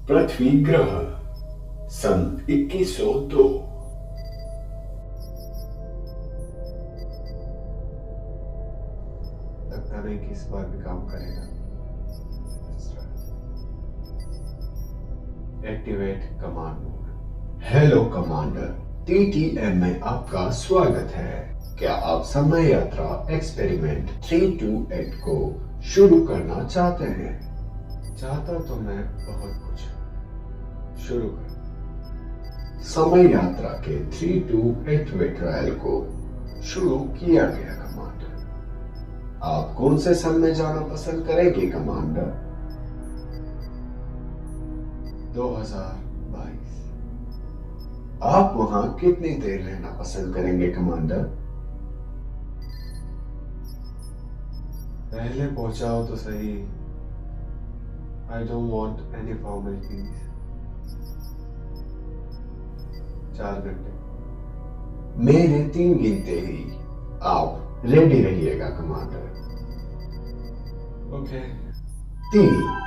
पृथ्वी ग्रह सन 2102। लगता नहीं कि इस बार भी काम करेगा। Activate command mode. Hello commander, TTM में आपका स्वागत है। क्या आप समय यात्रा एक्सपेरिमेंट 328 को शुरू करना चाहते हैं? चाहता तो मैं बहुत कुछ। शुरू करो। समय यात्रा के 328 ट्रायल को शुरू किया गया कमांडर। आप कौन से सन में जाना पसंद करेंगे कमांडर? 2022। आप वहां कितनी देर रहना पसंद करेंगे कमांडर? पहले पहुंचाओ तो सही। I don't want any formalities. 4 घंटे। मेरे 3 गिनते ही आप रेडी रहिएगा कमांडर। ओके। 3।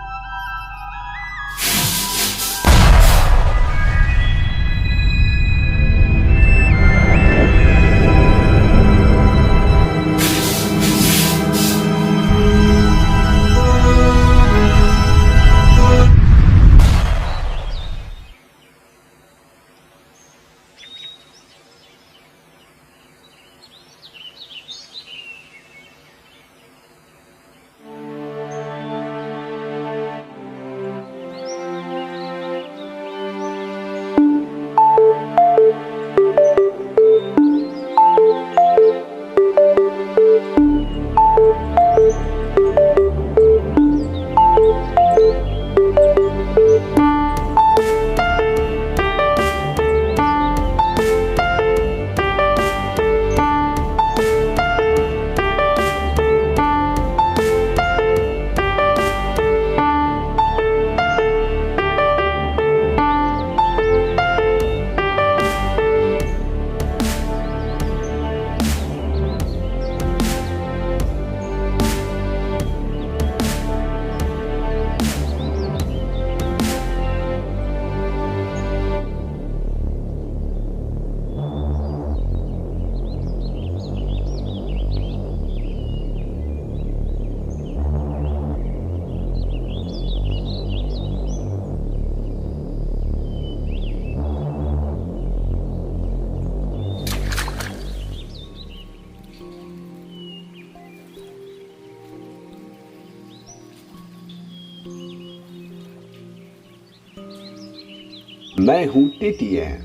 मैं हूं टीटीएम,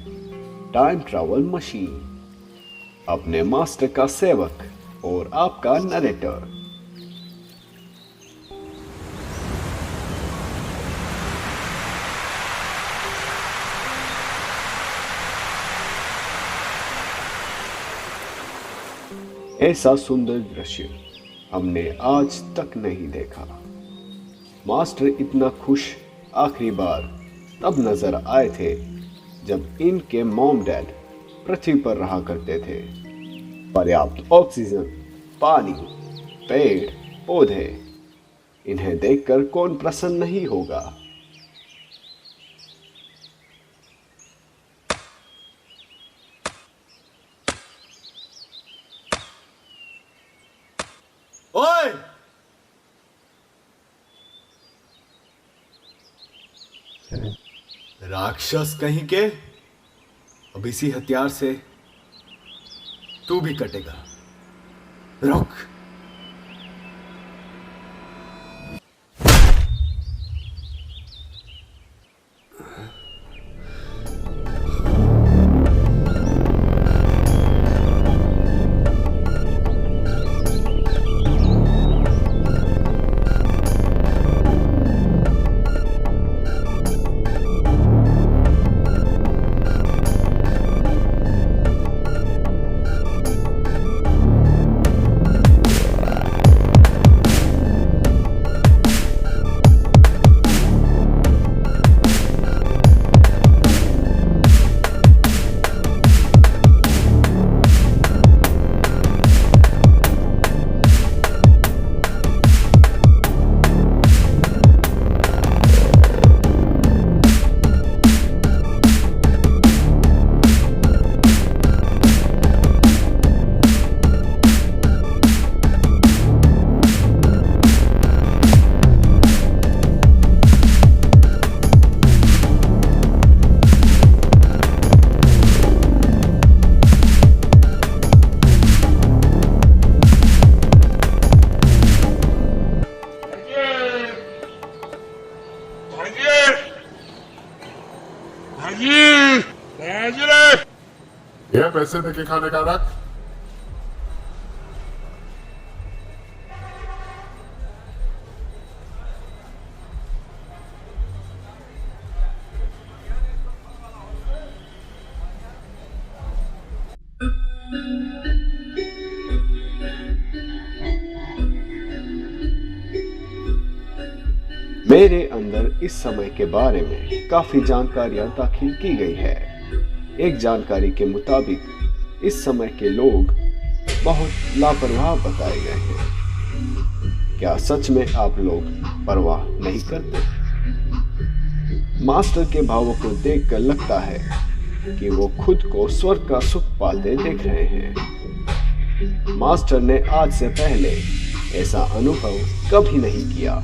टाइम ट्रैवल मशीन, अपने मास्टर का सेवक और आपका नरेटर। ऐसा सुंदर दृश्य हमने आज तक नहीं देखा। मास्टर इतना खुश आखिरी बार तब नजर आए थे जब इनके मॉम डैड पृथ्वी पर रहा करते थे। पर्याप्त ऑक्सीजन, पानी, पेड़ पौधे, इन्हें देखकर कौन प्रसन्न नहीं होगा। ओए! राक्षस कहीं के, अब इसी हथियार से तू भी कटेगा। रुक। पैसे देके खाने का रख। मेरे अंदर इस समय के बारे में काफी जानकारियां दाखिल की गई है। एक जानकारी के मुताबिक इस समय के लोग बहुत लापरवाह बताए गए हैं। क्या सच में आप लोग परवाह नहीं करते? मास्टर के भावों को देखकर लगता है कि वो खुद को स्वर्ग का सुख पाते देख रहे हैं। मास्टर ने आज से पहले ऐसा अनुभव कभी नहीं किया।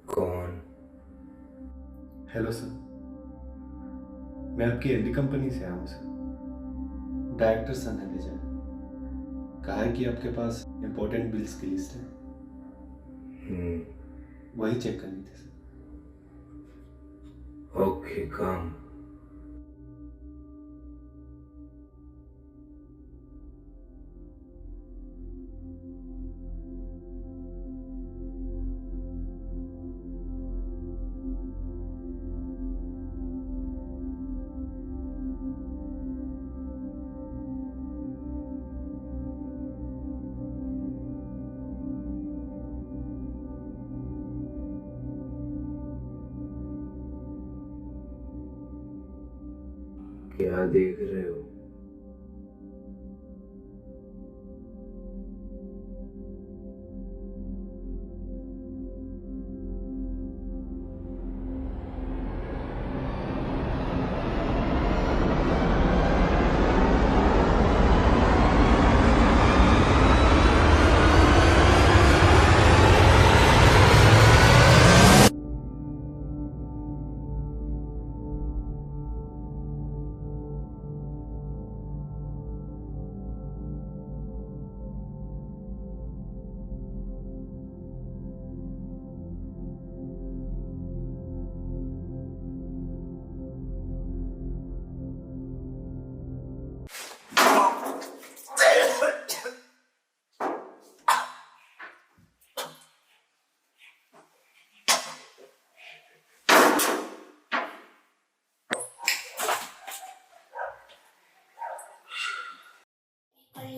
कौन? हेलो सर, मैं आपकी एलडी कंपनी से आया हूँ सर। डायरेक्टर सर ने भेजा है, कहा है कि आपके पास इम्पोर्टेंट बिल्स की लिस्ट है, वही चेक करनी थी सर। ओके, कम। क्या देख रहे हो?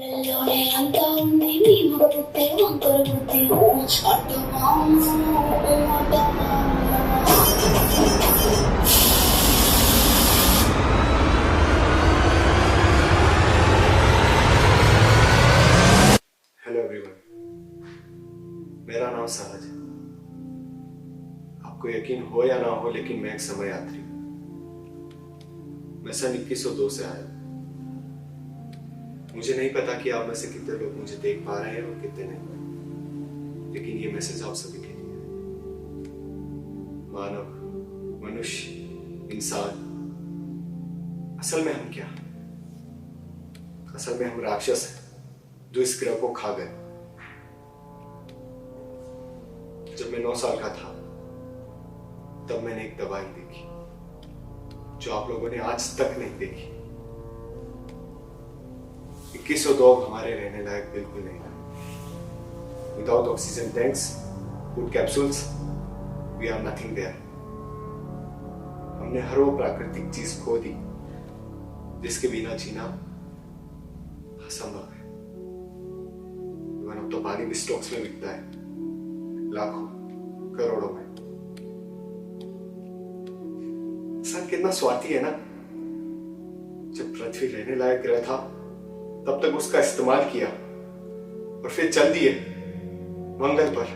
పిల్లల్లోనే అంతా ఉంది నీ మగ పుట్టే వంకర బుద్ధి हेलो एवरीवन, मेरा नाम सहज है। आपको यकीन हो या ना हो, लेकिन मैं एक समय यात्री हूं। मैं सन 2102 से आया हूं। मुझे नहीं पता कि आप में से कितने लोग मुझे देख पा रहे हैं और कितने नहीं, लेकिन ये मैसेज आप सभी के लिए है। मानव, मनुष्य, इंसान, असल में हम क्या? असल में हम राक्षस हैं जो इस ग्रह को खा गए। जब मैं 9 साल का था तब मैंने एक दवाई देखी जो आप लोगों ने आज तक नहीं देखी। 2102 हमारे रहने लायक बिल्कुल नहीं है। Without oxygen tanks, food capsules, we are nothing there. हमने हर वो प्राकृतिक चीज खो दी जिसके बिना जीना असंभव है। अब तो पानी भी स्टॉक्स में बिकता है, लाखों करोड़ों में। इंसान कितना स्वार्थी है ना। जब पृथ्वी रहने लायक ग्रह था तब तक उसका इस्तेमाल किया और फिर चल दिए मंगल पर।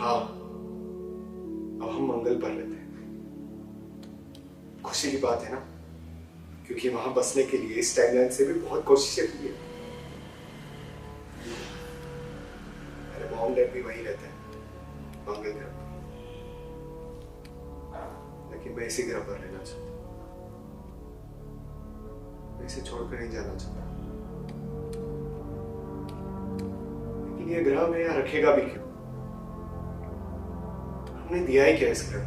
हाँ, अब हम मंगल पर रहते हैं। खुशी की बात है ना, क्योंकि वहां बसने के लिए इस टाइमलाइन से भी बहुत कोशिशें की है। मेरे मॉम डैड भी वहीं रहते हैं, मंगल ग्रह पर, लेकिन मैं इसी ग्रह पर रहना चाहता हूं। मैं इसे छोड़कर नहीं जाना चाहता। लेकिन ये ग्रह में यहाँ रखेगा भी क्यों? हमने दिया ही क्या इस ग्रह?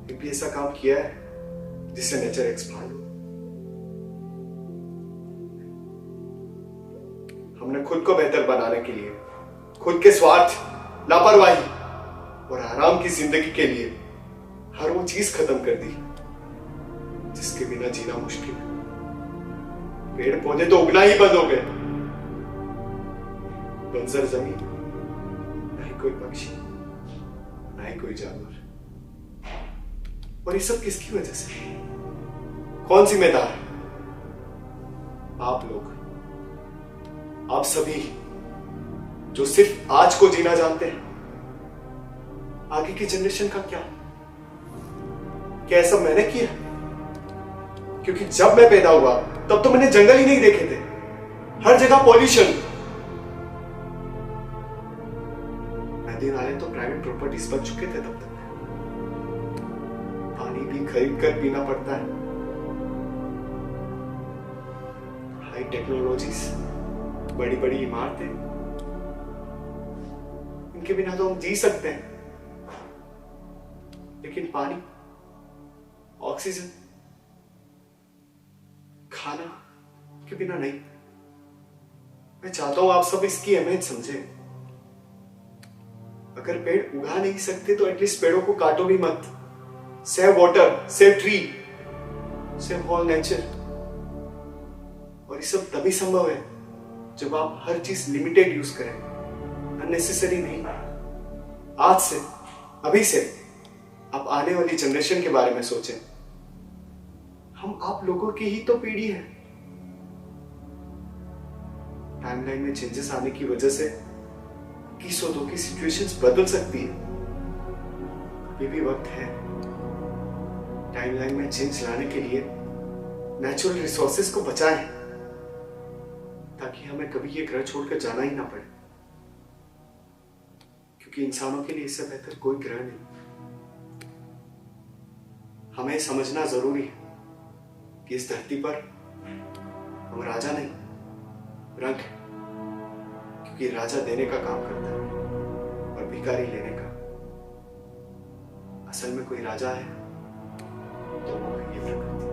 एक भी ऐसा काम किया है जिससे नेचर एक्सपांड हो? हमने खुद को बेहतर बनाने के लिए, खुद के स्वार्थ, लापरवाही और आराम की जिंदगी के लिए हर वो चीज खत्म कर दी जिसके बिना जीना मुश्किल है। पेड़ पौधे तो उगना ही बंद हो गए। बंजर जमीन, ना ही कोई पक्षी, ना ही कोई जानवर। और ये सब किसकी वजह से? कौन जिम्मेदार है? आप लोग, आप सभी जो सिर्फ आज को जीना जानते हैं। आगे की जनरेशन का क्या? क्या ऐसा मैंने किया? क्योंकि जब मैं पैदा हुआ तब तो मैंने जंगल ही नहीं देखे थे। हर जगह पॉल्यूशन। नदी नाले तो प्राइवेट प्रॉपर्टीज बन चुके थे तब तक। पानी भी खरीद कर पीना पड़ता है। हाई टेक्नोलॉजीज, बड़ी बड़ी इमारतें, इनके बिना तो हम जी सकते हैं, लेकिन पानी, ऑक्सीजन, खाना के बिना नहीं। मैं चाहता हूं आप सब इसकी अहमियत समझें। अगर पेड़ उगा नहीं सकते तो एटलीस्ट पेड़ों को काटो भी मत। Save water, save tree, save whole nature. और ये सब तभी संभव है जब आप हर चीज लिमिटेड यूज करें, अननेसेसरी नहीं। आज से, अभी से आप आने वाली जनरेशन के बारे में सोचें। हम आप लोगों की ही तो पीढ़ी है। टाइमलाइन में चेंजेस आने की वजह से 2102 की सिचुएशंस बदल सकती है। अभी भी वक्त है टाइमलाइन में चेंज लाने के लिए। नेचुरल रिसोर्सेज को बचाएं ताकि हमें कभी ये ग्रह छोड़कर जाना ही ना पड़े, क्योंकि इंसानों के लिए इससे बेहतर कोई ग्रह नहीं। हमें समझना जरूरी है कि इस धरती पर हम राजा नहीं, रंक है। क्योंकि राजा देने का काम करता है और भिखारी लेने का। असल में कोई राजा है तो वो है ये प्रकृति।